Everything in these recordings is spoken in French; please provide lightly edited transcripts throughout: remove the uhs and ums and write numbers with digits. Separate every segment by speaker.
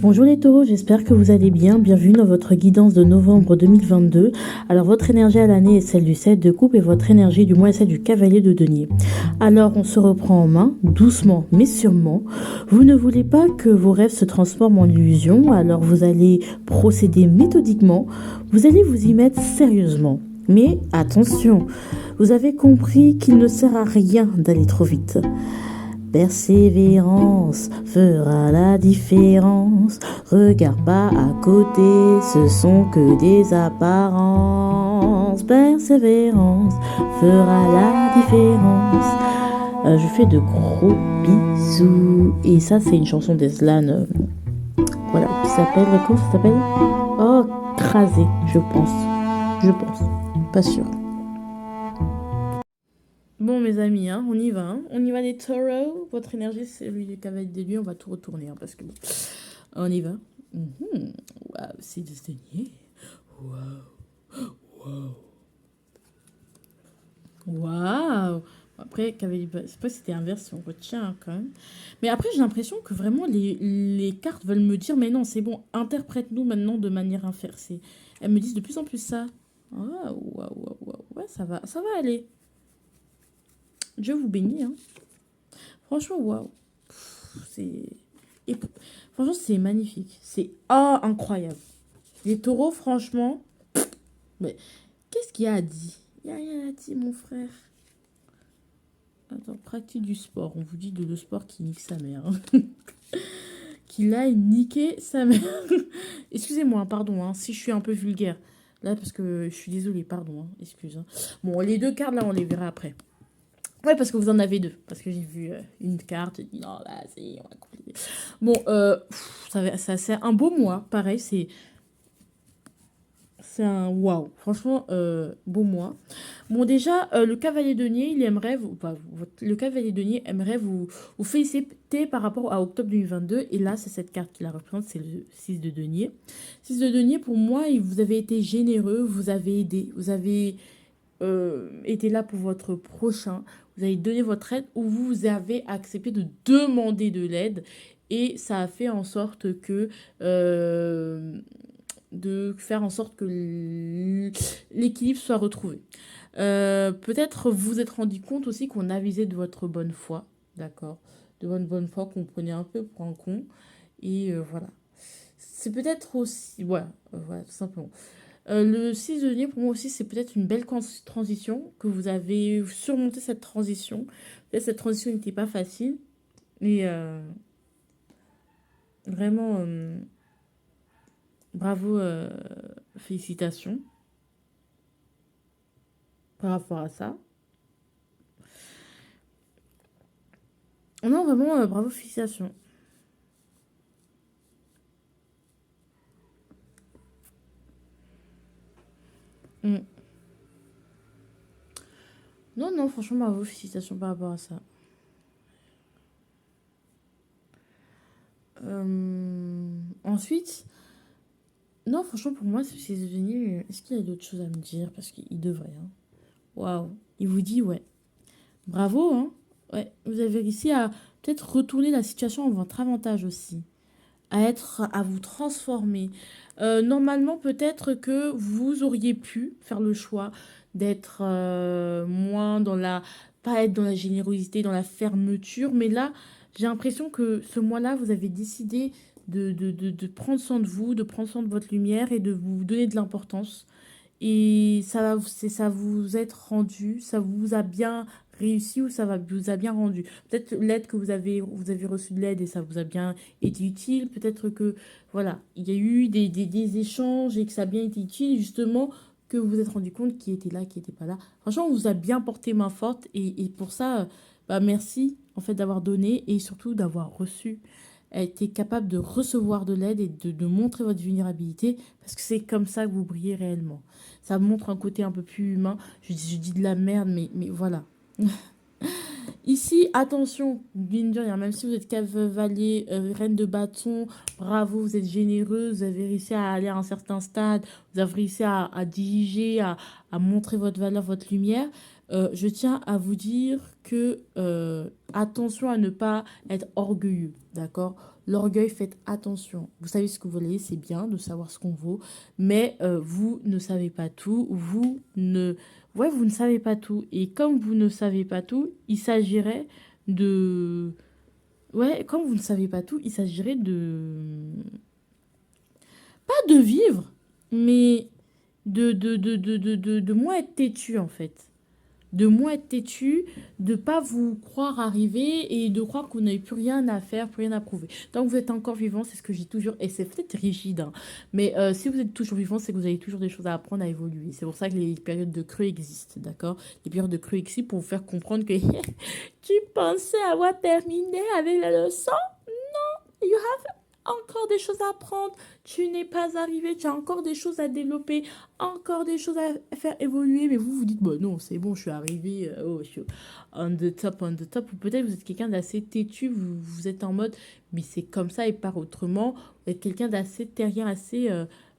Speaker 1: Bonjour les taureaux, j'espère que vous allez bien. Bienvenue dans votre guidance de novembre 2022. Alors votre énergie à l'année est celle du 7 de coupe et votre énergie du mois est celle du cavalier de denier. Alors on se reprend en main, doucement mais sûrement. Vous ne voulez pas que vos rêves se transforment en illusions, alors vous allez procéder méthodiquement, vous allez vous y mettre sérieusement. Mais attention, vous avez compris qu'il ne sert à rien d'aller trop vite. Persévérance fera la différence. Regarde pas à côté, ce sont que des apparences. Persévérance fera la différence. Je fais de gros bisous. Et ça, c'est une chanson d'Eslan. Voilà, qui s'appelle. Comment ça s'appelle? Oh, Crasé, je pense. Je pense. Pas sûr. Bon, mes amis, hein, on y va. Hein. On y va les taureaux. Votre énergie, c'est celui du cavalier de lui. On va tout retourner hein, parce que on y va. Waouh, c'est de denier. Waouh. Waouh. Waouh. Après, cavalier, c'est pas si c'était inverse, on retient hein, quand même. Mais après, j'ai l'impression que vraiment les cartes veulent me dire, mais non, c'est bon, interprète-nous maintenant de manière inversée. Elles me disent de plus en plus ça. Waouh, waouh, waouh, waouh. Ouais, ça va aller. Dieu vous bénit, hein. Franchement, waouh. C'est... Et franchement, c'est magnifique. C'est incroyable. Les taureaux, franchement, mais qu'est-ce qu'il y a à dire? Il n'y a rien à dire, mon frère. Attends, pratique du sport. On vous dit de le sport qui nique sa mère. Hein. Qu'il aille niquer sa mère. Excusez-moi, hein, pardon, hein, si je suis un peu vulgaire. Là, parce que je suis désolée, pardon, hein, excuse. Hein. Bon, les deux cartes, là, on les verra après. Ouais, parce que vous en avez deux. Parce que j'ai vu une carte, j'ai dit non, là, c'est... on va compliquer. Bon, ça c'est un beau mois, pareil, c'est un waouh. Franchement, beau mois. Bon, déjà, le cavalier denier, il aimerait, le cavalier denier aimerait vous féliciter par rapport à octobre 2022. Et là, c'est cette carte qui la représente, c'est le 6 de denier. 6 de denier, pour moi, vous avez été généreux, vous avez aidé, vous avez été là pour votre prochain, vous avez donné votre aide ou vous avez accepté de demander de l'aide et ça a fait en sorte que de faire en sorte que l'équilibre soit retrouvé. Peut-être vous vous êtes rendu compte aussi qu'on avisait de votre bonne foi, d'accord, de votre bonne foi qu'on prenait un peu pour un con et voilà. C'est peut-être aussi, voilà, tout simplement. Le 6 de denier, pour moi aussi, c'est peut-être une belle transition, que vous avez surmonté cette transition. Peut-être cette transition n'était pas facile, mais vraiment, bravo, félicitations par rapport à ça. Non, vraiment, bravo, félicitations. Mm. Non, non, franchement, bravo, félicitations par rapport à ça. Ensuite, non, franchement, pour moi, c'est devenu. Est-ce qu'il y a d'autres choses à me dire? Parce qu'il devrait. Hein. Waouh. Il vous dit, ouais. Bravo, hein. Ouais. Vous avez réussi à peut-être retourner la situation en votre avantage aussi. À vous transformer. Normalement, peut-être que vous auriez pu faire le choix d'être moins dans la, pas être dans la générosité, dans la fermeture, mais là, j'ai l'impression que ce mois-là, vous avez décidé de prendre soin de vous, de prendre soin de votre lumière et de vous donner de l'importance. Et ça vous être rendu, ça vous a bien réussi ou vous a bien rendu. Peut-être l'aide que vous avez reçu de l'aide et ça vous a bien été utile. Peut-être que, voilà, il y a eu des échanges et que ça a bien été utile, justement, que vous vous êtes rendu compte qui était là, qui n'était pas là. Franchement, on vous a bien porté main forte et pour ça, bah, merci, en fait, d'avoir donné et surtout d'avoir reçu été capable de recevoir de l'aide et de montrer votre vulnérabilité parce que c'est comme ça que vous brillez réellement. Ça montre un côté un peu plus humain. Je dis de la merde, mais voilà. Ici, attention, mine de rien, même si vous êtes cavalier, reine de bâton, bravo, vous êtes généreuse, vous avez réussi à aller à un certain stade, vous avez réussi à diriger, à montrer votre valeur, votre lumière. Je tiens à vous dire que attention à ne pas être orgueilleux, d'accord? L'orgueil, faites attention. Vous savez ce que vous voulez, c'est bien de savoir ce qu'on vaut, mais vous ne savez pas tout. Ouais, vous ne savez pas tout. Et comme vous ne savez pas tout, il s'agirait de... Ouais, comme vous ne savez pas tout, il s'agirait de... Pas de vivre, mais de moins être têtu, en fait. De moins être têtu, de pas vous croire arriver et de croire que vous n'avez plus rien à faire, plus rien à prouver. Tant que vous êtes encore vivant, c'est ce que je dis toujours, et c'est peut-être rigide, hein, mais si vous êtes toujours vivant, c'est que vous avez toujours des choses à apprendre, à évoluer. C'est pour ça que les périodes de creux existent, d'accord? Les périodes de creux existent pour vous faire comprendre que tu pensais avoir terminé avec la leçon? You have encore des choses à apprendre. Tu n'es pas arrivé. Tu as encore des choses à développer. Encore des choses à faire évoluer. Mais vous vous dites, bon, non, c'est bon, je suis arrivé. Oh, je suis on the top, on the top. Ou peut-être vous êtes quelqu'un d'assez têtu. Vous êtes en mode, mais c'est comme ça et pas autrement. Vous êtes quelqu'un d'assez terrien, assez.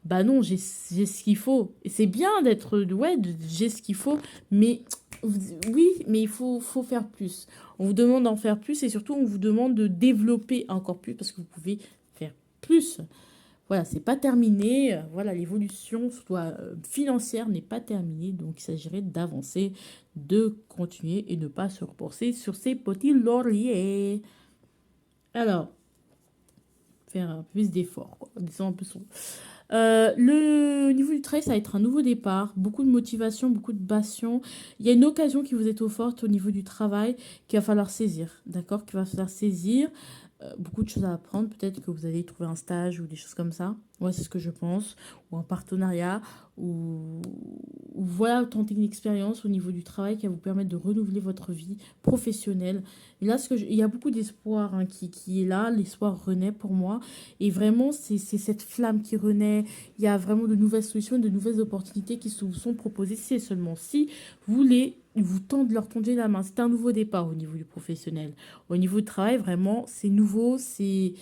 Speaker 1: Bah non, j'ai ce qu'il faut. Et c'est bien d'être. Ouais, j'ai ce qu'il faut. Mais oui, mais faut faire plus. On vous demande d'en faire plus et surtout on vous demande de développer encore plus parce que vous pouvez faire plus. Voilà, c'est pas terminé. Voilà, l'évolution, surtout financière, n'est pas terminée. Donc il s'agirait d'avancer, de continuer et de ne pas se reposer sur ces petits lauriers. Alors, faire un peu plus d'efforts, quoi. Descendre un peu son. Le niveau du travail, ça va être un nouveau départ, beaucoup de motivation, beaucoup de passion. Il y a une occasion qui vous est offerte au niveau du travail qu'il va falloir saisir, d'accord? Qu'il va falloir saisir. Beaucoup de choses à apprendre. Peut-être que vous allez trouver un stage ou des choses comme ça. Ouais, c'est ce que je pense. Ou un partenariat. Ou voilà, tenter une expérience au niveau du travail qui va vous permettre de renouveler votre vie professionnelle. Et là, il y a beaucoup d'espoir hein, qui est là. L'espoir renaît pour moi. Et vraiment, c'est cette flamme qui renaît. Il y a vraiment de nouvelles solutions, de nouvelles opportunités qui vous sont proposées. Si et seulement si vous voulez vous tendre, leur tendre la main. C'est un nouveau départ au niveau du professionnel. Au niveau du travail, vraiment, c'est nouveau, c'est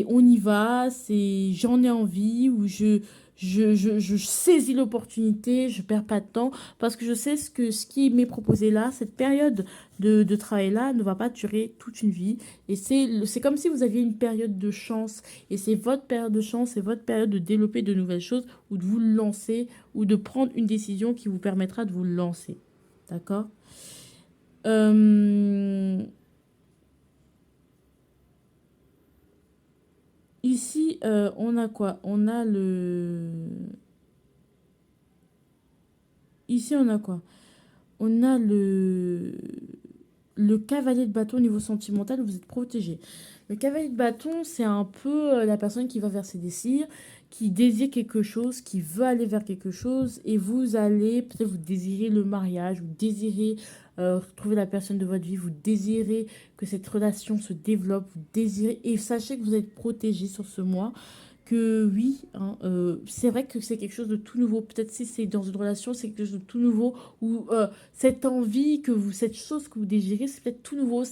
Speaker 1: on y va, c'est j'en ai envie, ou je saisis l'opportunité, je perds pas de temps, parce que je sais ce qui m'est proposé là, cette période de travail-là ne va pas durer toute une vie. Et c'est comme si vous aviez une période de chance, et c'est votre période de chance, c'est votre période de développer de nouvelles choses, ou de vous lancer, ou de prendre une décision qui vous permettra de vous lancer. D'accord? Euh, Ici, on a quoi? On a le... Ici, on a quoi? On a le cavalier de bâton au niveau sentimental, vous êtes protégé. Le cavalier de bâton, c'est un peu la personne qui va vers ses désirs, qui désire quelque chose, qui veut aller vers quelque chose, et vous allez, peut-être vous désirez le mariage, vous désirez retrouver la personne de votre vie, vous désirez que cette relation se développe, vous désirez, et sachez que vous êtes protégé sur ce mois, que oui, hein, c'est vrai que c'est quelque chose de tout nouveau. Peut-être si c'est dans une relation, c'est quelque chose de tout nouveau, ou cette envie cette chose que vous désirez, c'est peut-être tout nouveau.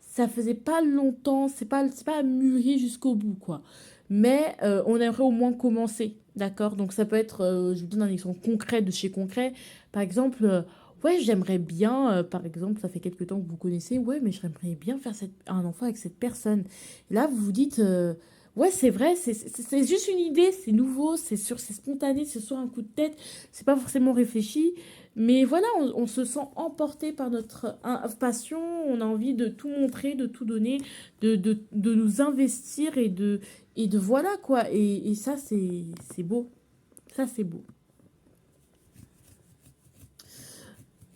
Speaker 1: Ça faisait pas longtemps, c'est pas mûri jusqu'au bout, quoi. Mais on aimerait au moins commencer, d'accord? Donc ça peut être, je vous donne un exemple concret de chez concret. Par exemple, ouais, j'aimerais bien, par exemple, ça fait quelque temps que vous connaissez, ouais, mais j'aimerais bien faire un enfant avec cette personne. Et là, vous vous dites, ouais, c'est vrai, c'est juste une idée, c'est nouveau, c'est spontané, c'est sur un coup de tête, c'est pas forcément réfléchi. Mais voilà, on se sent emporté par notre passion, on a envie de tout montrer, de tout donner, de nous investir et de voilà quoi. Et ça, c'est beau. Ça, c'est beau.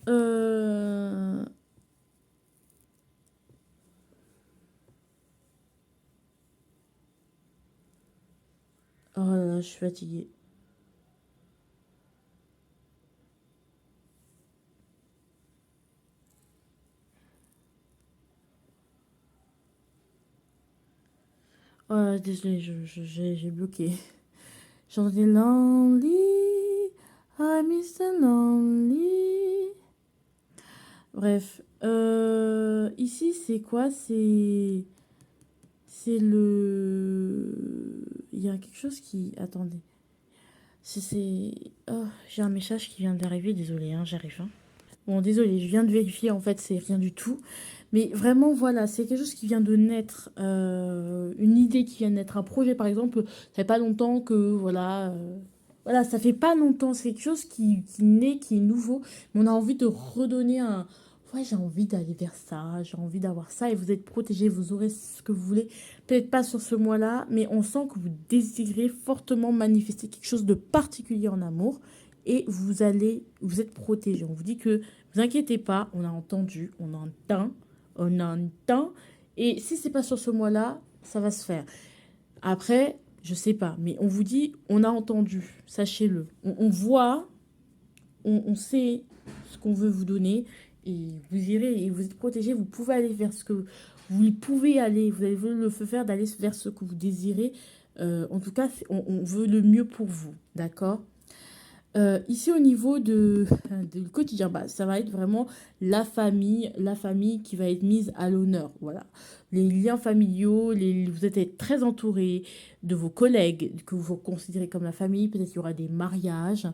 Speaker 1: Euh... Oh là là, je suis fatiguée. Oh là là, désolée, j'ai bloqué. J'entendais Lonely, I miss the lonely. Bref, ici c'est quoi? C'est le... Il y a quelque chose qui... Attendez. Oh, j'ai un message qui vient d'arriver, désolé, hein, j'arrive. Hein. Bon, désolé, je viens de vérifier, en fait, c'est rien du tout. Mais vraiment, voilà, c'est quelque chose qui vient de naître, une idée qui vient de naître, un projet, par exemple, ça fait pas longtemps que, voilà, voilà, ça fait pas longtemps, c'est quelque chose qui naît, qui est nouveau, mais on a envie de redonner un... Ouais, j'ai envie d'aller vers ça, j'ai envie d'avoir ça, et vous êtes protégé, vous aurez ce que vous voulez, peut-être pas sur ce mois-là, mais on sent que vous désirez fortement manifester quelque chose de particulier en amour, et vous êtes protégé. On vous dit que, vous inquiétez pas, on a entendu, on a un temps. Et si c'est pas sur ce mois-là, ça va se faire. Après, je sais pas, mais on vous dit, on a entendu, sachez-le. On voit, on sait ce qu'on veut vous donner et vous irez et vous êtes protégé. Vous pouvez aller vers ce que vous pouvez aller. Vous avez le feu vert d'aller vers ce que vous désirez. En tout cas, on veut le mieux pour vous, d'accord? Ici, au niveau de le quotidien, bah, ça va être vraiment la famille qui va être mise à l'honneur. Voilà. Les liens familiaux, vous êtes très entouré de vos collègues que vous considérez comme la famille. Peut-être qu'il y aura des mariages,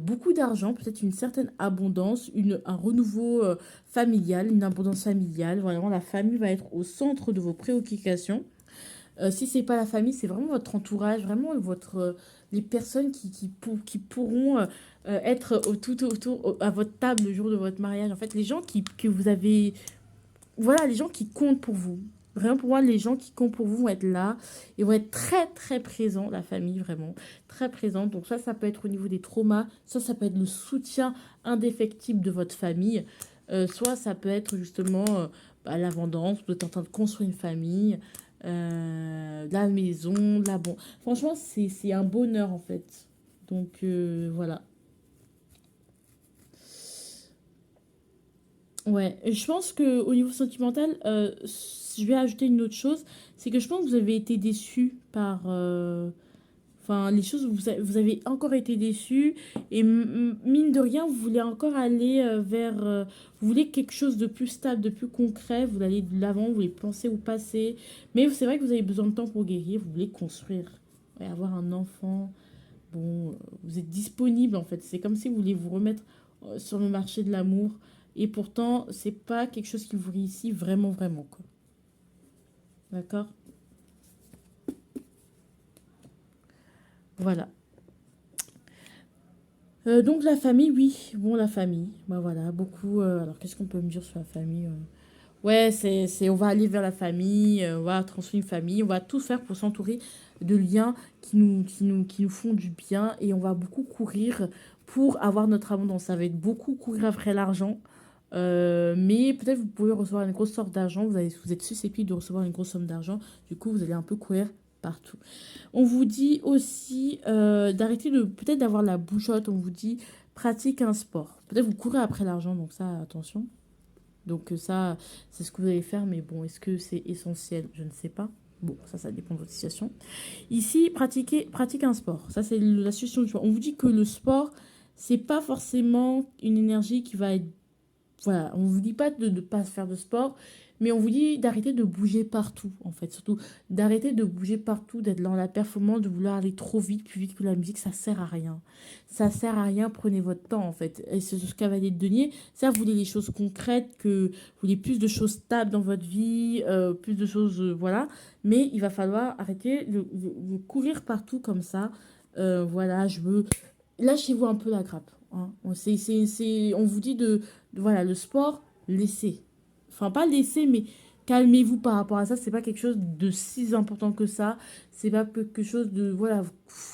Speaker 1: beaucoup d'argent, peut-être une certaine abondance, un renouveau familial, une abondance familiale. Vraiment, la famille va être au centre de vos préoccupations. Si c'est pas la famille, c'est vraiment votre entourage, vraiment les personnes qui pourront être tout autour à votre table le jour de votre mariage. En fait, les gens que vous avez, voilà, les gens qui comptent pour vous. Vraiment, pour moi, les gens qui comptent pour vous vont être là et vont être très, très présents, la famille, vraiment, très présente. Donc ça peut être au niveau des traumas, ça peut être le soutien indéfectible de votre famille, soit ça peut être justement bah, l'abondance, vous êtes en train de construire une famille, la maison, la bon. Franchement, c'est un bonheur en fait. Donc voilà. Ouais, et je pense que au niveau sentimental, je vais ajouter une autre chose, c'est que je pense que vous avez été déçu par, enfin, les choses où vous avez encore été déçu et mine de rien, vous voulez encore aller vers, vous voulez quelque chose de plus stable, de plus concret, vous allez de l'avant, vous voulez penser au passé, mais c'est vrai que vous avez besoin de temps pour guérir, vous voulez construire, ouais, avoir un enfant, bon, vous êtes disponible en fait, c'est comme si vous voulez vous remettre sur le marché de l'amour et pourtant, c'est pas quelque chose qui vous réussit vraiment, vraiment, quoi. D'accord? Voilà. Donc la famille, oui. Bon, la famille. Bah voilà, beaucoup. Alors qu'est-ce qu'on peut me dire sur la famille Ouais, on va aller vers la famille, on va transformer une famille, on va tout faire pour s'entourer de liens qui nous font du bien et on va beaucoup courir pour avoir notre abondance. Ça va être beaucoup courir après l'argent. Mais peut-être vous pouvez recevoir une grosse somme d'argent, vous êtes susceptible de recevoir une grosse somme d'argent, du coup vous allez un peu courir partout. On vous dit aussi d'arrêter de peut-être d'avoir la bougeotte. On vous dit pratique un sport. Peut-être vous courez après l'argent, donc ça, attention. Donc ça, c'est ce que vous allez faire, mais bon, est-ce que c'est essentiel? Je ne sais pas. Bon, ça dépend de votre situation. Ici, pratique un sport. Ça, c'est la situation du sport. On vous dit que le sport, c'est pas forcément une énergie qui va être voilà, on vous dit pas de ne pas faire de sport, mais on vous dit d'arrêter de bouger partout, en fait. Surtout d'arrêter de bouger partout, d'être dans la performance, de vouloir aller trop vite, plus vite que la musique, ça sert à rien. Ça sert à rien, prenez votre temps, en fait. Et c'est ce cavalier de denier, ça, vous voulez des choses concrètes, vous voulez plus de choses stables dans votre vie, plus de choses, voilà. Mais il va falloir arrêter de courir partout comme ça. Voilà, je veux lâchez-vous un peu la grappe. Hein. On vous dit voilà, le sport, laissez. Enfin, pas laissez, mais calmez-vous par rapport à ça. C'est pas quelque chose de si important que ça. C'est pas quelque chose de, voilà,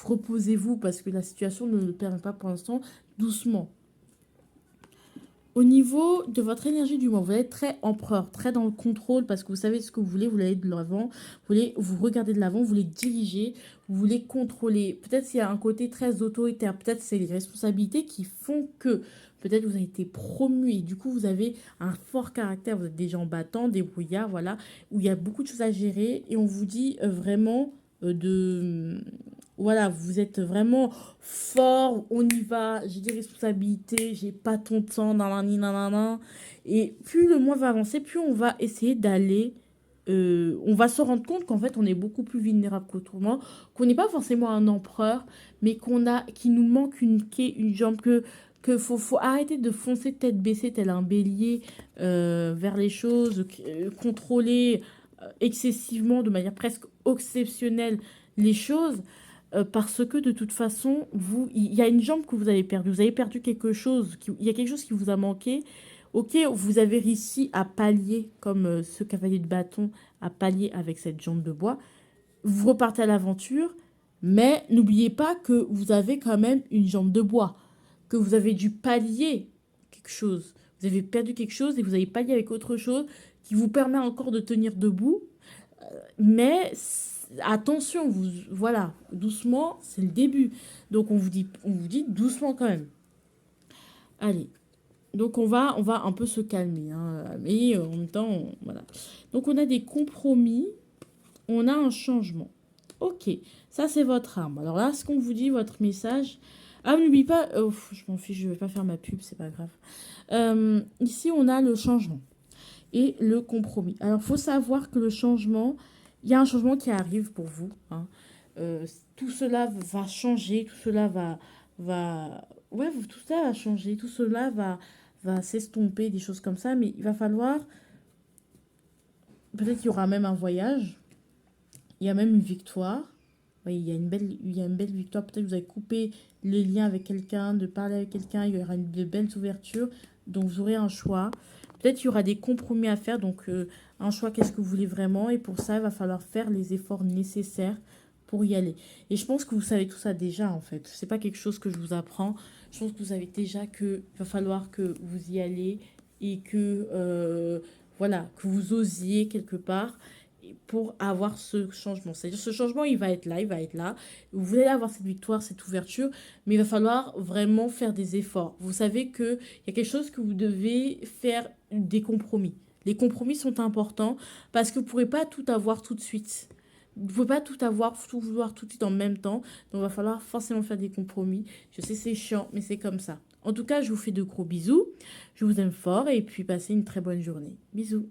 Speaker 1: reposez-vous parce que la situation ne le permet pas pour l'instant. Doucement. Au niveau de votre énergie du mois, vous êtes très empereur, très dans le contrôle parce que vous savez ce que vous voulez, vous voulez de l'avant, vous voulez vous regarder de l'avant, vous voulez diriger, vous voulez contrôler. Peut-être s'il y a un côté très autoritaire, peut-être c'est les responsabilités qui font que peut-être vous avez été promu et du coup vous avez un fort caractère, vous êtes des gens battants, débrouillards, voilà, où il y a beaucoup de choses à gérer et on vous dit vraiment voilà, vous êtes vraiment fort, on y va, j'ai des responsabilités, j'ai pas ton temps, nanani, nanana. Et plus le mois va avancer, plus on va essayer d'aller. On va se rendre compte qu'en fait, on est beaucoup plus vulnérable qu'autrement, qu'on n'est pas forcément un empereur, mais qu'il nous manque une quai, une jambe, que que faut arrêter de foncer tête baissée tel un bélier vers les choses, contrôler excessivement, de manière presque obsessionnelle, les choses, parce que de toute façon, il y a une jambe que vous avez perdu quelque chose, il y a quelque chose qui vous a manqué. Ok, vous avez réussi à pallier, comme ce cavalier de bâton a pallié avec cette jambe de bois. Vous repartez à l'aventure, mais n'oubliez pas que vous avez quand même une jambe de bois, que vous avez dû pallier quelque chose. Vous avez perdu quelque chose et vous avez pallié avec autre chose qui vous permet encore de tenir debout. Mais attention, voilà, doucement, c'est le début. Donc on vous dit doucement quand même. Allez, donc on va un peu se calmer, hein, mais en même temps, voilà. Donc on a des compromis, on a un changement. Ok, ça c'est votre arme. Alors là, ce qu'on vous dit, votre message. Ah, n'oublie pas, je m'en fiche, je vais pas faire ma pub, c'est pas grave. Ici, on a le changement et le compromis. Alors, il faut savoir que le changement, il y a un changement qui arrive pour vous, hein. Tout cela va changer, tout cela ouais, tout ça va changer, tout cela va s'estomper, des choses comme ça, mais il va falloir, peut-être qu'il y aura même un voyage, il y a même une victoire. Oui, il y a une belle victoire. Peut-être que vous avez coupé les liens avec quelqu'un, de parler avec quelqu'un. Il y aura de belles ouvertures. Donc, vous aurez un choix. Peut-être qu'il y aura des compromis à faire. Donc, un choix, qu'est-ce que vous voulez vraiment? Et pour ça, il va falloir faire les efforts nécessaires pour y aller. Et je pense que vous savez tout ça déjà, en fait. C'est pas quelque chose que je vous apprends. Je pense que vous savez déjà qu'il va falloir que vous y allez et que, voilà, que vous osiez quelque part pour avoir ce changement. C'est-à-dire ce changement, il va être là, il va être là. Vous allez avoir cette victoire, cette ouverture, mais il va falloir vraiment faire des efforts. Vous savez qu'il y a quelque chose que vous devez faire des compromis. Les compromis sont importants parce que vous ne pourrez pas tout avoir tout de suite. Vous ne pouvez pas tout avoir, tout vouloir tout de suite en même temps. Donc, il va falloir forcément faire des compromis. Je sais, c'est chiant, mais c'est comme ça. En tout cas, je vous fais de gros bisous. Je vous aime fort et puis passez une très bonne journée. Bisous.